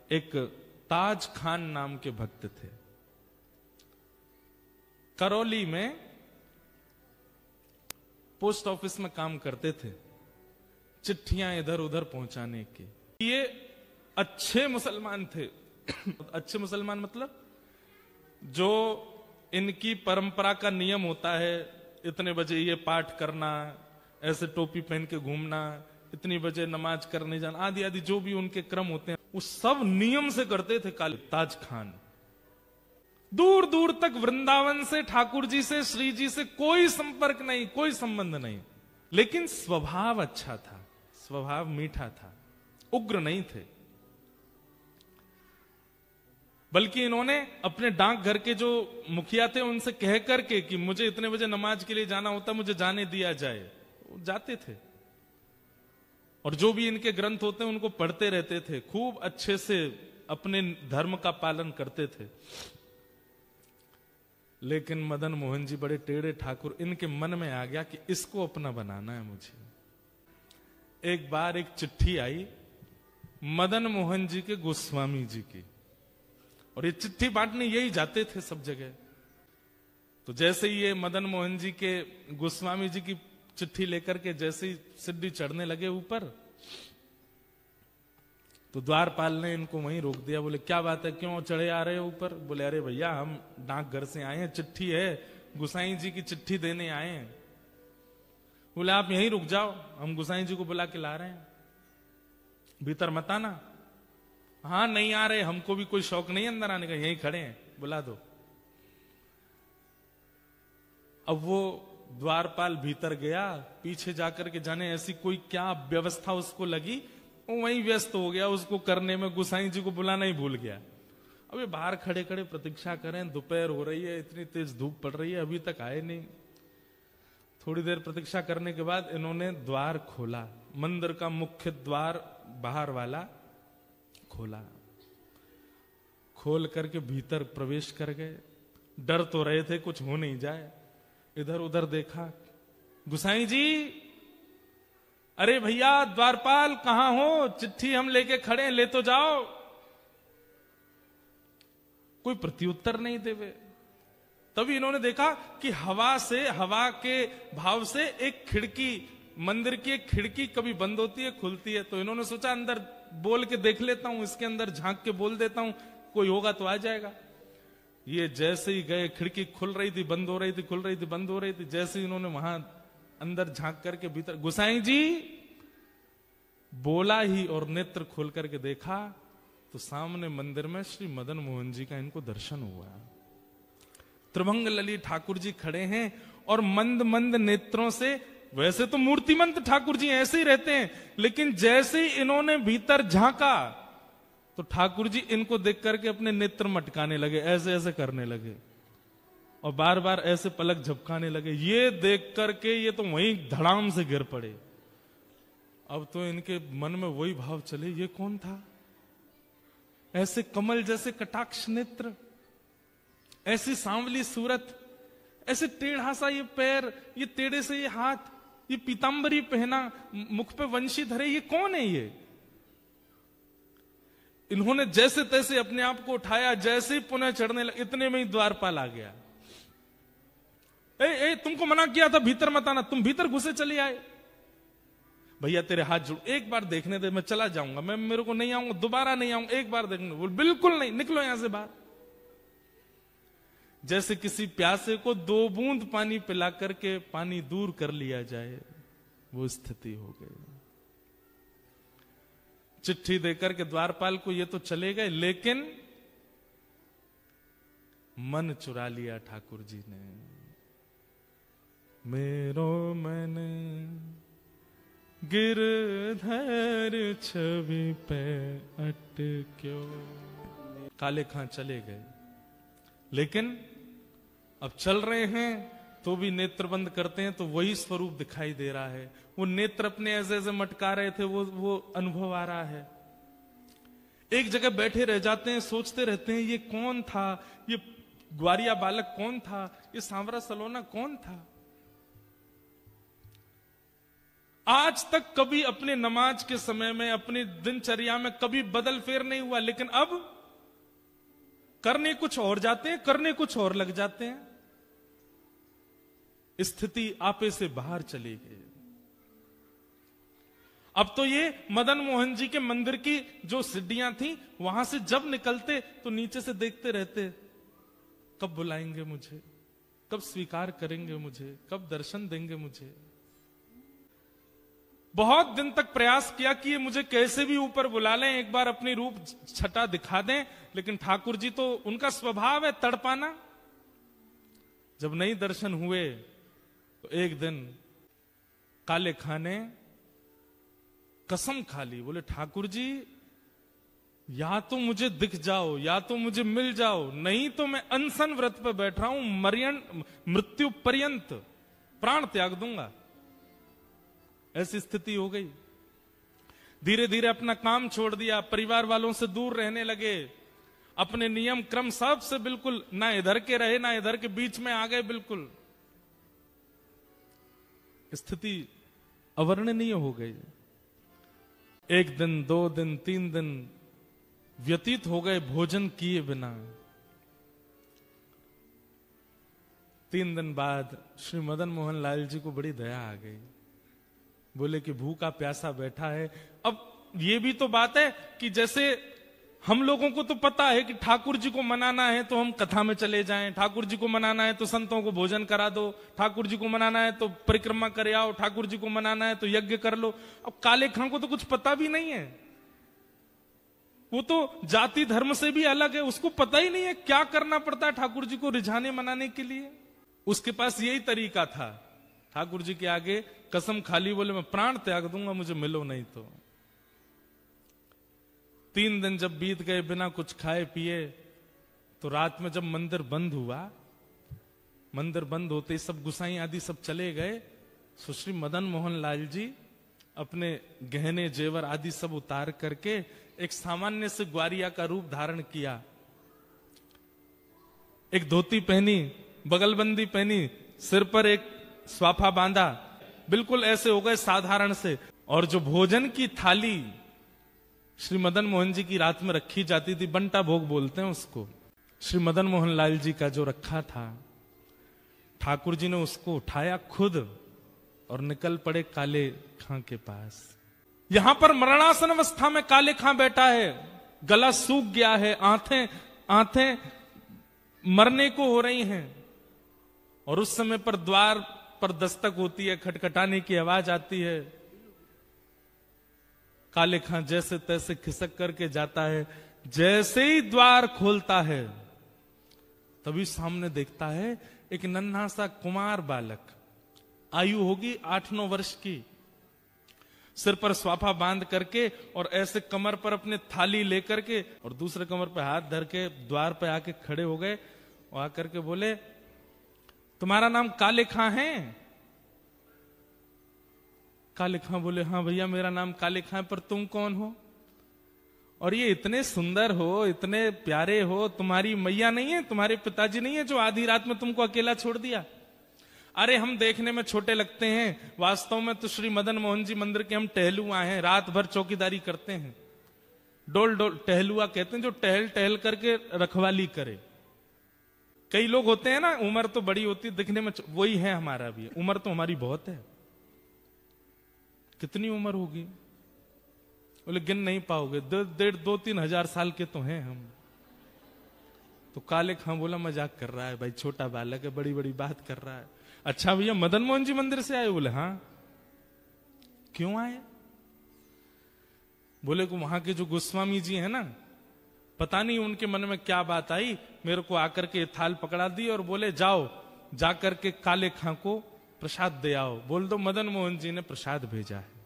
एक ताज खान नाम के भक्त थे। करौली में पोस्ट ऑफिस में काम करते थे, चिट्ठियां इधर उधर पहुंचाने के। ये अच्छे मुसलमान थे। अच्छे मुसलमान मतलब जो इनकी परंपरा का नियम होता है, इतने बजे ये पाठ करना, ऐसे टोपी पहन के घूमना, इतनी बजे नमाज करने जाना, आदि आदि जो भी उनके क्रम होते हैं, वो सब नियम से करते थे। काली ताज खान दूर दूर तक वृंदावन से, ठाकुर जी से, श्री जी से कोई संपर्क नहीं, कोई संबंध नहीं, लेकिन स्वभाव अच्छा था, स्वभाव मीठा था, उग्र नहीं थे। बल्कि इन्होंने अपने डाकघर के जो मुखिया थे उनसे कह करके कि मुझे इतने बजे नमाज के लिए जाना होता, मुझे जाने दिया जाए, वो जाते थे। और जो भी इनके ग्रंथ होते हैं उनको पढ़ते रहते थे, खूब अच्छे से अपने धर्म का पालन करते थे। लेकिन मदन मोहन जी बड़े टेढ़े ठाकुर, इनके मन में आ गया कि इसको अपना बनाना है मुझे। एक बार एक चिट्ठी आई मदन मोहन जी के गोस्वामी जी की, और ये चिट्ठी बांटने यही जाते थे सब जगह। तो जैसे ही ये मदन मोहन जी के गोस्वामी जी की चिट्ठी लेकर के जैसे ही सीढ़ी चढ़ने लगे ऊपर, तो द्वारपाल ने इनको वहीं रोक दिया। बोले क्या बात है, क्यों चढ़े आ रहे हो ऊपर? बोले अरे भैया हम डाकघर से आए हैं, चिट्ठी है, गुसाई जी की चिट्ठी देने आए हैं। बोले आप यहीं रुक जाओ, हम गुसाई जी को बुला के ला रहे हैं, भीतर मत आना। हाँ नहीं आ रहे, हमको भी कोई शौक नहीं अंदर आने का, यहीं खड़े हैं, बुला दो। अब वो द्वारपाल भीतर गया, पीछे जाकर के जाने ऐसी कोई क्या व्यवस्था उसको लगी, वो वहीं व्यस्त हो गया उसको करने में, गुसाई जी को बुलाना ही भूल गया। अबे बाहर खड़े खड़े प्रतीक्षा करें, दोपहर हो रही है, इतनी तेज धूप पड़ रही है, अभी तक आए नहीं। थोड़ी देर प्रतीक्षा करने के बाद इन्होंने द्वार खोला, मंदिर का मुख्य द्वार बाहर वाला खोला, खोल करके भीतर प्रवेश कर गए। डर तो रहे थे कुछ हो नहीं जाए, इधर उधर देखा, गुसाई जी, अरे भैया द्वारपाल कहां हो, चिट्ठी हम लेके खड़े हैं, ले तो जाओ। कोई प्रत्युत्तर नहीं देवे। तभी इन्होंने देखा कि हवा से, हवा के भाव से एक खिड़की, मंदिर की एक खिड़की कभी बंद होती है, खुलती है। तो इन्होंने सोचा अंदर बोल के देख लेता हूं, इसके अंदर झांक के बोल देता हूं, कोई होगा तो आ जाएगा। ये जैसे ही गए, खिड़की खुल रही थी, बंद हो रही थी, खुल रही थी, बंद हो रही थी। जैसे ही इन्होंने वहां अंदर झांक करके भीतर, गुसाई जी बोला ही और नेत्र खोल करके देखा तो सामने मंदिर में श्री मदन मोहन जी का इनको दर्शन हुआ। त्रिभंग ललित ठाकुर जी खड़े हैं और मंद मंद नेत्रों से, वैसे तो मूर्तिमंत ठाकुर जी ऐसे ही रहते हैं, लेकिन जैसे ही इन्होंने भीतर झांका तो ठाकुर जी इनको देख करके अपने नेत्र मटकाने लगे, ऐसे ऐसे करने लगे और बार बार ऐसे पलक झपकाने लगे। ये देख करके ये तो वहीं धड़ाम से गिर पड़े। अब तो इनके मन में वही भाव चले, ये कौन था? ऐसे कमल जैसे कटाक्ष नेत्र, ऐसी सांवली सूरत, ऐसे टेढ़ा सा ये पैर, ये टेढ़े से ये हाथ, ये पीतांबरी पहना, मुख पे वंशी धरे, ये कौन है ये? इन्होंने जैसे तैसे अपने आप को उठाया, जैसे ही पुनः चढ़ने लगे, इतने में ही द्वारपाल आ गया। ए, तुमको मना किया था भीतर मत आना, तुम भीतर घुसे चले आए। भैया तेरे हाथ जोड़, एक बार देखने दे, मैं चला जाऊंगा, मैं मेरे को नहीं आऊंगा, दोबारा नहीं आऊंगा, एक बार देखने। बोल बिल्कुल नहीं, निकलो यहां से बाहर। जैसे किसी प्यासे को 2 बूंद पानी पिला करके पानी दूर कर लिया जाए, वो स्थिति हो गई। चिट्ठी देकर के द्वारपाल को ये तो चले गए, लेकिन मन चुरा लिया ठाकुर जी ने। मेरो मन गिरधर छवि पे अटक्यो। काले खां चले गए, लेकिन अब चल रहे हैं तो भी नेत्र बंद करते हैं तो वही स्वरूप दिखाई दे रहा है। वो नेत्र अपने ऐसे ऐसे मटका रहे थे, वो अनुभव आ रहा है। एक जगह बैठे रह जाते हैं, सोचते रहते हैं ये कौन था, ये ग्वारिया बालक कौन था, ये सांवरा सलोना कौन था। आज तक कभी अपने नमाज के समय में, अपनी दिनचर्या में कभी बदल फेर नहीं हुआ, लेकिन अब करने कुछ और जाते हैं, करने कुछ और लग जाते हैं। स्थिति आपे से बाहर चली गई। अब तो ये मदन मोहन जी के मंदिर की जो सीढ़ियां थी, वहां से जब निकलते तो नीचे से देखते रहते, कब बुलाएंगे मुझे, कब स्वीकार करेंगे मुझे, कब दर्शन देंगे मुझे। बहुत दिन तक प्रयास किया कि ये मुझे कैसे भी ऊपर बुला लें, एक बार अपनी रूप छटा दिखा दें, लेकिन ठाकुर जी तो उनका स्वभाव है तड़पाना। जब नहीं दर्शन हुए तो एक दिन काले खां ने कसम खा ली, बोले ठाकुर जी या तो मुझे दिख जाओ, या तो मुझे मिल जाओ, नहीं तो मैं अनशन व्रत पर बैठ रहा हूं, मृत्यु पर्यंत प्राण त्याग दूंगा। ऐसी स्थिति हो गई। धीरे धीरे अपना काम छोड़ दिया, परिवार वालों से दूर रहने लगे, अपने नियम क्रम सब से बिल्कुल ना इधर के रहे ना इधर के, बीच में आ गए बिल्कुल। स्थिति अवर्णनीय हो गई। एक दिन, 2 दिन, 3 दिन व्यतीत हो गए भोजन किए बिना। 3 दिन बाद श्री मदन मोहन लाल जी को बड़ी दया आ गई। बोले कि भूखा प्यासा बैठा है। अब ये भी तो बात है कि जैसे हम लोगों को तो पता है कि ठाकुर जी को मनाना है तो हम कथा में चले जाएं, ठाकुर जी को मनाना है तो संतों को भोजन करा दो, ठाकुर जी को मनाना है तो परिक्रमा करे आओ, ठाकुर जी को मनाना है तो यज्ञ कर लो। अब काले खां को तो कुछ पता भी नहीं है, वो तो जाति धर्म से भी अलग है, उसको पता ही नहीं है क्या करना पड़ता है ठाकुर जी को रिझाने मनाने के लिए। उसके पास यही तरीका था, ठाकुर जी के आगे कसम खाली, बोले मैं प्राण त्याग दूंगा, मुझे मिलो नहीं तो। 3 दिन जब बीत गए बिना कुछ खाए पिए, तो रात में जब मंदिर बंद हुआ, मंदिर बंद होते ही सब गुसाई आदि सब चले गए, सुश्री मदन मोहन लाल जी अपने गहने जेवर आदि सब उतार करके एक सामान्य से ग्वारिया का रूप धारण किया। एक धोती पहनी, बगलबंदी पहनी, सिर पर एक स्वाफा बांधा, बिल्कुल ऐसे हो गए साधारण से। और जो भोजन की थाली श्री मदन मोहन जी की रात में रखी जाती थी, बंटा भोग बोलते हैं उसको, श्री मदन मोहन लाल जी का जो रखा था, ठाकुर जी ने उसको उठाया खुद और निकल पड़े काले खां के पास। यहां पर मरणासन अवस्था में काले खां बैठा है, गला सूख गया है, आंखें मरने को हो रही हैं, और उस समय पर द्वार पर दस्तक होती है, खटखटाने की आवाज आती है। काले खां जैसे तैसे खिसक करके जाता है, जैसे ही द्वार खोलता है तभी सामने देखता है एक नन्हा सा कुमार बालक, आयु होगी 8-9 वर्ष की, सिर पर स्वाफा बांध करके और ऐसे कमर पर अपने थाली लेकर के और दूसरे कमर पर हाथ धर के द्वार पे आके खड़े हो गए और आकर के बोले, तुम्हारा नाम काले खां है? काले खां बोले, हाँ भैया मेरा नाम काले खां, पर तुम कौन हो? और ये इतने सुंदर हो, इतने प्यारे हो, तुम्हारी मैया नहीं है, तुम्हारे पिताजी नहीं है जो आधी रात में तुमको अकेला छोड़ दिया? अरे हम देखने में छोटे लगते हैं, वास्तव में तो श्री मदन मोहन जी मंदिर के हम टहलुआ हैं, रात भर चौकीदारी करते हैं। डोल डोल टहलुआ कहते हैं जो टहल टहल करके रखवाली करे। कई लोग होते हैं ना, उम्र तो बड़ी होती है दिखने में, वही है हमारा भी, उम्र तो हमारी बहुत है। कितनी उम्र होगी? बोले गिन नहीं पाओगे, 2-3 हजार साल के तो हैं हम। तो काले खां बोला मजाक कर रहा है भाई, छोटा बालक है, बड़ी बड़ी बात कर रहा है। अच्छा भैया मदन मोहन जी मंदिर से आए? बोले हाँ। क्यों आए? बोले को वहां के जो गोस्वामी जी है ना, पता नहीं उनके मन में क्या बात आई, मेरे को आकर के थाल पकड़ा दी और बोले जाओ जाकर के काले खां को प्रसाद दे आओ, बोल दो मदन मोहन जी ने प्रसाद भेजा है।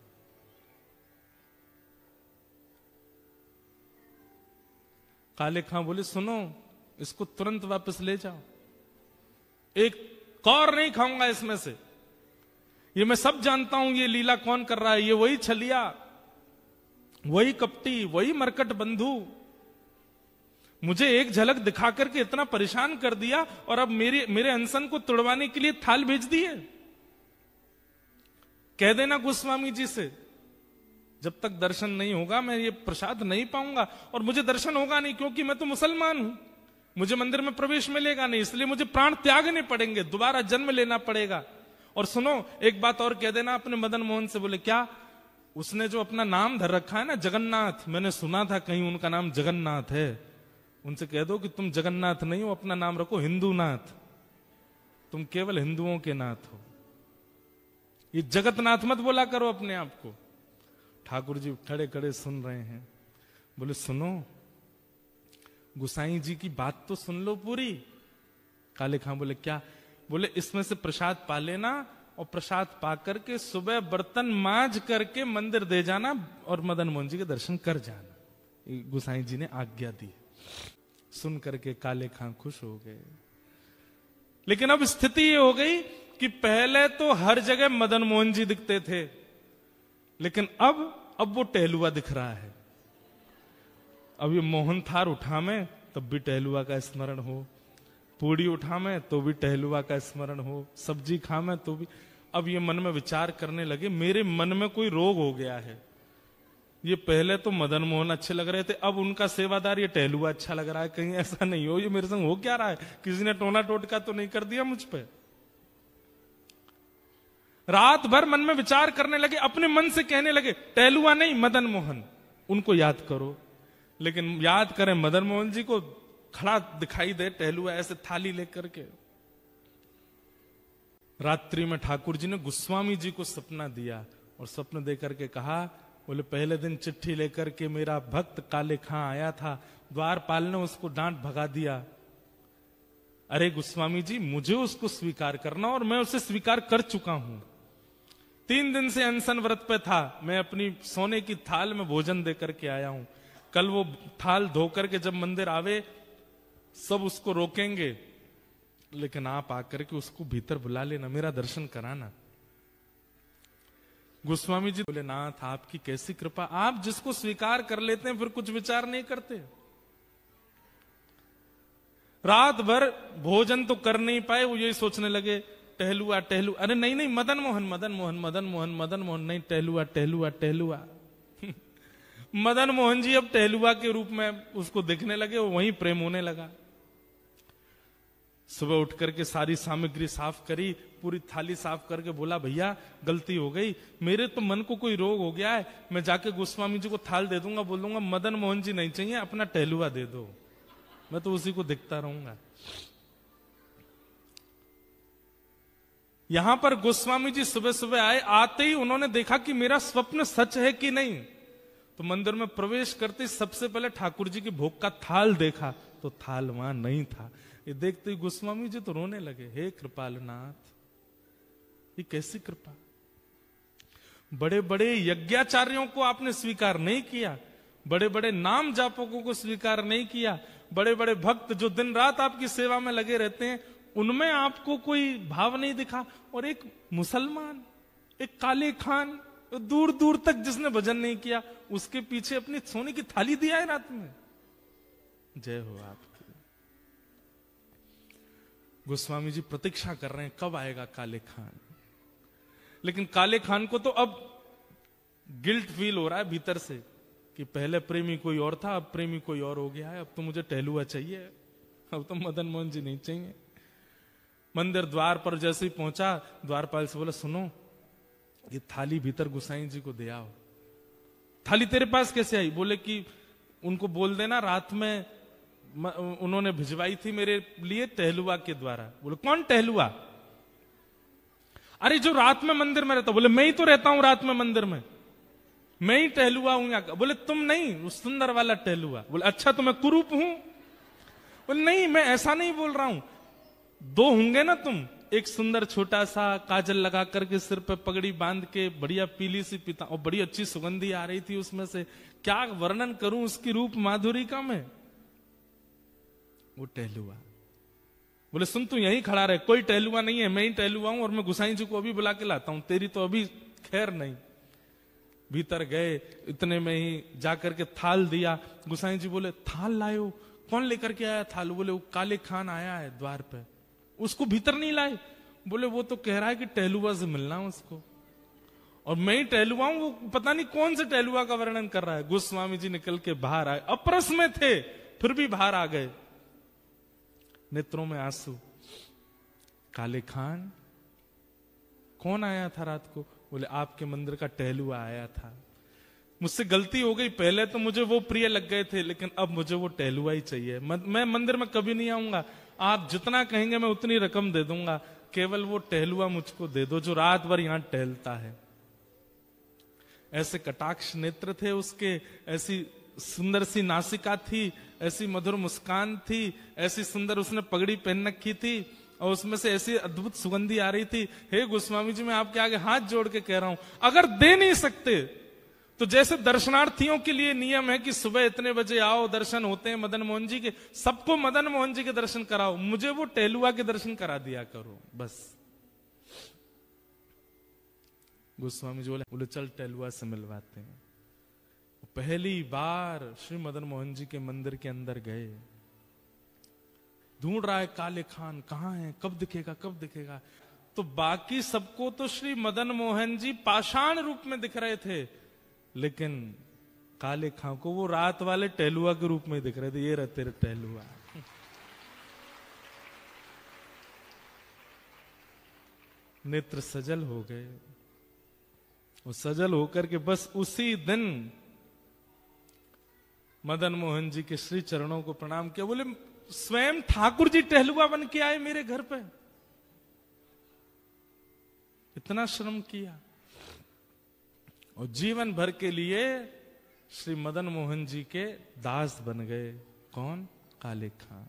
काले खां बोले सुनो, इसको तुरंत वापस ले जाओ, एक कौर नहीं खाऊंगा इसमें से। ये मैं सब जानता हूं ये लीला कौन कर रहा है, ये वही छलिया, वही कपटी, वही मरकट बंधु, मुझे एक झलक दिखा करके इतना परेशान कर दिया और अब मेरे अनशन को तुड़वाने के लिए थाल भेज दी है। कह देना गोस्वामी जी से, जब तक दर्शन नहीं होगा मैं ये प्रसाद नहीं पाऊंगा, और मुझे दर्शन होगा नहीं क्योंकि मैं तो मुसलमान हूं, मुझे मंदिर में प्रवेश मिलेगा नहीं, इसलिए मुझे प्राण त्यागने पड़ेंगे, दोबारा जन्म लेना पड़ेगा। और सुनो, एक बात और कह देना अपने मदन मोहन से, बोले क्या, उसने जो अपना नाम धर रखा है ना जगन्नाथ, मैंने सुना था कहीं उनका नाम जगन्नाथ है, उनसे कह दो कि तुम जगन्नाथ नहीं हो, अपना नाम रखो हिंदूनाथ, तुम केवल हिंदुओं के नाथ हो, ये जगतनाथ मत बोला करो अपने आप को। ठाकुर जी खड़े खड़े सुन रहे हैं, बोले सुनो गुसाई जी की बात तो सुन लो पूरी। काले खां बोले क्या, बोले इसमें से प्रसाद पा लेना, और प्रसाद पा करके सुबह बर्तन मांज करके मंदिर दे जाना और मदन मोहन जी के दर्शन कर जाना। गुसाई जी ने आज्ञा दी। सुन करके काले खां खुश हो गए। लेकिन अब स्थिति ये हो गई कि पहले तो हर जगह मदन मोहन जी दिखते थे, लेकिन अब वो टहलुआ दिख रहा है। अब ये मोहन थार उठा में तब भी टहलुआ का स्मरण हो, पूड़ी उठा में तो भी टहलुआ का स्मरण हो, सब्जी खा में तो भी। अब ये मन में विचार करने लगे, मेरे मन में कोई रोग हो गया है। ये पहले तो मदन मोहन अच्छे लग रहे थे, अब उनका सेवादार ये टहलुआ अच्छा लग रहा है, कहीं ऐसा नहीं हो ये मेरे संग हो क्या रहा है, किसी ने टोना टोटका तो नहीं कर दिया मुझ पे। रात भर मन में विचार करने लगे, अपने मन से कहने लगे टहलुआ नहीं मदन मोहन, उनको याद करो। लेकिन याद करें मदन मोहन जी को, खड़ा दिखाई दे टहलुआ ऐसे थाली लेकर के। रात्रि में ठाकुर जी ने गोस्वामी जी को सपना दिया, और स्वप्न देकर के कहा, बोले पहले दिन चिट्ठी लेकर के मेरा भक्त काले खां आया था, द्वारपाल ने उसको डांट भगा दिया। अरे गोस्वामी जी मुझे उसको स्वीकार करना, और मैं उसे स्वीकार कर चुका हूं। 3 दिन से अनशन व्रत पे था, मैं अपनी सोने की थाल में भोजन देकर के आया हूं। कल वो थाल धो करके जब मंदिर आवे सब उसको रोकेंगे, लेकिन आप आकर के उसको भीतर बुला लेना, मेरा दर्शन कराना। गोस्वामी जी बोले नाथ आपकी कैसी कृपा, आप जिसको स्वीकार कर लेते हैं फिर कुछ विचार नहीं करते। रात भर भोजन तो कर नहीं पाए, वो यही सोचने लगे टहलुआ टहलुआ, अरे नहीं नहीं मदन मोहन मदन मोहन मदन मोहन मदन मोहन, नहीं टहलुआ टहलुआ टहलुआ। मदन मोहन जी अब टहलुआ के रूप में उसको दिखने लगे, वो वहीं प्रेम होने लगा। सुबह उठ करके सारी सामग्री साफ करी, पूरी थाली साफ करके बोला भैया गलती हो गई, मेरे तो मन को कोई रोग हो गया है, मैं जाके गोस्वामी जी को थाल दे दूंगा, बोल दूंगा मदन मोहन जी नहीं चाहिए, अपना टहलुआ दे दो, मैं तो उसी को दिखता रहूंगा। यहां पर गोस्वामी जी सुबह सुबह आए, आते ही उन्होंने देखा कि मेरा स्वप्न सच है कि नहीं। तो मंदिर में प्रवेश करते सबसे पहले ठाकुर जी के भोग का थाल देखा, तो थाल वहां नहीं था। ये देखते ही गोस्वामी जी तो रोने लगे, हे कृपालनाथ ये कैसी कृपा, बड़े बड़े यज्ञाचार्यों को आपने स्वीकार नहीं किया, बड़े बड़े नाम जापकों को स्वीकार नहीं किया, बड़े बड़े भक्त जो दिन रात आपकी सेवा में लगे रहते हैं उनमें आपको कोई भाव नहीं दिखा, और एक मुसलमान, एक काले खान, दूर दूर तक जिसने भजन नहीं किया, उसके पीछे अपनी सोने की थाली दिया है रात में। जय हो आपकी। गोस्वामी जी प्रतीक्षा कर रहे हैं कब आएगा काले खान, लेकिन काले खान को तो अब गिल्ट फील हो रहा है भीतर से कि पहले प्रेमी कोई और था, अब प्रेमी कोई और हो गया है, अब तो मुझे टहलुआ चाहिए, अब तो मदन मोहन जी नहीं चाहिए। मंदिर द्वार पर जैसे ही पहुंचा, द्वारपाल से बोला सुनो ये थाली भीतर गोसाई जी को दे आओ। थाली तेरे पास कैसे आई? बोले कि उनको बोल देना रात में उन्होंने भिजवाई थी मेरे लिए टहलुआ के द्वारा। बोले कौन टहलुआ? अरे जो रात में मंदिर में रहता। बोले मैं ही तो रहता हूं रात में मंदिर में, मैं ही टहलुआ हूं यहाँ। बोले तुम नहीं, उस सुंदर वाला टहलुआ। बोले अच्छा तो मैं कुरूप हूं? बोले नहीं मैं ऐसा नहीं बोल रहा हूं, दो होंगे ना तुम, एक सुंदर छोटा सा काजल लगा करके सिर पे पगड़ी बांध के बढ़िया पीली सी पिता, और बड़ी अच्छी सुगंधी आ रही थी उसमें से, क्या वर्णन करूं उसकी रूप माधुरी का मैं। वो टहलुआ। बोले सुन तू यहीं खड़ा रहे, कोई टहलुआ नहीं है, मैं ही टहलुआ हूं, और मैं गोसाई जी को अभी बुला के लाता हूं, तेरी तो अभी खैर नहीं। भीतर गए, इतने में ही जाकर के थाल दिया। गोसाई जी बोले थाल लायो? कौन लेकर के आया थाल? बोले वो काले खान आया है द्वार पे, उसको भीतर नहीं लाए? बोले वो तो कह रहा है कि टहलुआ से मिलना उसको। और मैं ही टहलुआ हूं, वो पता नहीं कौन से टहलुआ का वर्णन कर रहा है। गोस्वामी जी निकल के बाहर आए, अप्रस में थे फिर भी बाहर आ गए, नेत्रों में आंसू। काले खान, कौन आया था रात को? बोले आपके मंदिर का टहलुआ आया था। मुझसे गलती हो गई, पहले तो मुझे वो प्रिय लग गए थे, लेकिन अब मुझे वो टहलुआ ही चाहिए। मैं मंदिर में कभी नहीं आऊंगा, आप जितना कहेंगे मैं उतनी रकम दे दूंगा, केवल वो टहलुआ मुझको दे दो जो रात भर यहां टहलता है। ऐसे कटाक्ष नेत्र थे उसके, ऐसी सुंदर सी नासिका थी, ऐसी मधुर मुस्कान थी, ऐसी सुंदर उसने पगड़ी पहन रखी थी और उसमें से ऐसी अद्भुत सुगंधी आ रही थी। हे गोस्वामी जी, मैं आपके आगे हाथ जोड़ के कह रहा हूं, अगर दे नहीं सकते तो जैसे दर्शनार्थियों के लिए नियम है कि सुबह इतने बजे आओ, दर्शन होते हैं मदन मोहन जी के, सबको मदन मोहन जी के दर्शन कराओ, मुझे वो टहलुआ के दर्शन करा दिया करो बस। गोस्वामी जी बोले चल टहलुआ से मिलवाते हैं। पहली बार श्री मदन मोहन जी के मंदिर के अंदर गए, ढूंढ रहा है काले खान कहां है, कब दिखेगा कब दिखेगा। तो बाकी सबको तो श्री मदन मोहन जी पाषाण रूप में दिख रहे थे, लेकिन काले खां को वो रात वाले टहलुआ के रूप में दिख रहे थे। ये रहे तेरे टहलुआ। नेत्र सजल हो गए। वो सजल होकर के बस उसी दिन मदन मोहन जी के श्री चरणों को प्रणाम किया। बोले स्वयं ठाकुर जी टहलुआ बन के आए मेरे घर पे, इतना श्रम किया और जीवन भर के लिए श्री मदन मोहन जी के दास बन गए। कौन? काले खां।